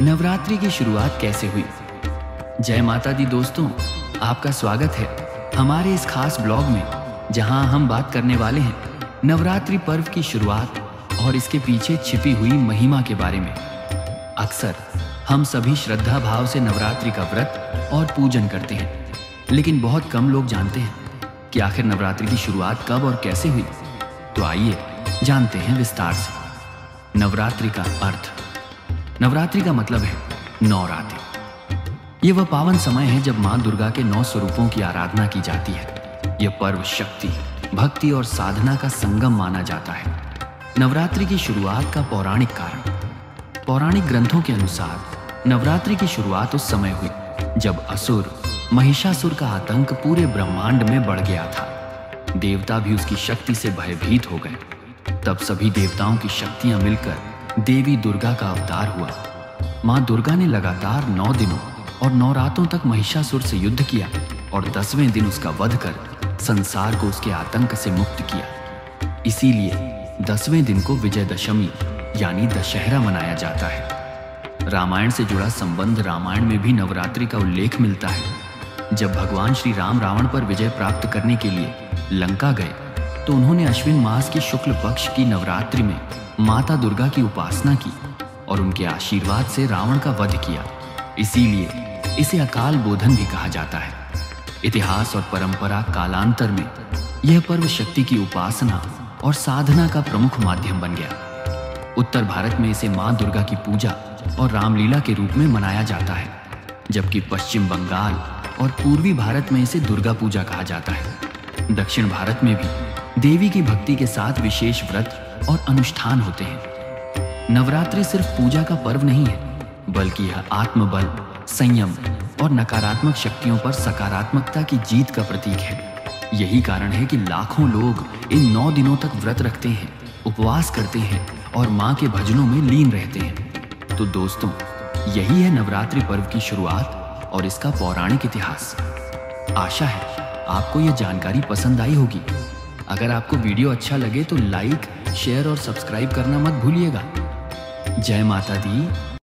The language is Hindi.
नवरात्रि की शुरुआत कैसे हुई। जय माता दी दोस्तों, आपका स्वागत है हमारे इस खास ब्लॉग में, जहां हम बात करने वाले हैं नवरात्रि पर्व की शुरुआत और इसके पीछे छिपी हुई महिमा के बारे में। अक्सर हम सभी श्रद्धा भाव से नवरात्रि का व्रत और पूजन करते हैं, लेकिन बहुत कम लोग जानते हैं कि आखिर नवरात्रि की शुरुआत कब और कैसे हुई। तो आइए जानते हैं विस्तार से। नवरात्रि का अर्थ। नवरात्रि का मतलब है नवरात्रि। ये वह पावन समय है जब मां दुर्गा के 9 स्वरूपों की आराधना की जाती है। यह पर्व शक्ति, भक्ति और साधना का संगम माना जाता है। नवरात्रि की शुरुआत का पौराणिक कारण। पौराणिक ग्रंथों के अनुसार नवरात्रि की शुरुआत उस समय हुई जब असुर महिषासुर का आतंक पूरे ब्रह्मांड में बढ़ गया था। देवता भी उसकी शक्ति से भयभीत हो गए। तब सभी देवताओं की शक्तियां मिलकर देवी दुर्गा का अवतार हुआ। मां दुर्गा ने लगातार 9 दिनों और 9 रातों तक महिषासुर से युद्ध किया और 10वें दिन उसका वध कर संसार को उसके आतंक से मुक्त किया। इसीलिए 10वें दिन को विजयदशमी यानी दशहरा मनाया जाता है। रामायण से जुड़ा संबंध रामायण में भी नवरात्रि का उल्लेख मिलता है। जब भगवान श्री राम रावण पर विजय प्राप्त करने के लिए लंका गए तो उन्होंने अश्विन मास की शुक्ल पक्ष की नवरात्रि में माता दुर्गा की उपासना की और उनके आशीर्वाद से रावण का वध किया। इसीलिए इसे अकाल बोधन भी कहा जाता है। इतिहास और परंपरा कालांतर में यह पर्व शक्ति की उपासना और साधना का प्रमुख माध्यम बन गया। उत्तर भारत में इसे मां दुर्गा की पूजा और रामलीला के रूप में मनाया जाता है, जबकि पश्चिम बंगाल और पूर्वी भारत में इसे दुर्गा पूजा कहा जाता है। दक्षिण भारत में भी देवी की भक्ति के साथ विशेष व्रत और अनुष्ठान होते हैं। नवरात्रि सिर्फ पूजा का पर्व नहीं है, बल्कि यह आत्मबल, संयम और नकारात्मक शक्तियों पर सकारात्मकता की जीत का प्रतीक है। यही कारण है कि लाखों लोग इन 9 दिनों तक व्रत रखते हैं, उपवास करते हैं और मां के भजनों में लीन रहते हैं। तो दोस्तों, यही है नवरात्रि पर्व की शुरुआत और इसका पौराणिक इतिहास। आशा है आपको यह जानकारी पसंद आई होगी। अगर आपको वीडियो अच्छा लगे तो लाइक, शेयर और सब्सक्राइब करना मत भूलिएगा। जय माता दी।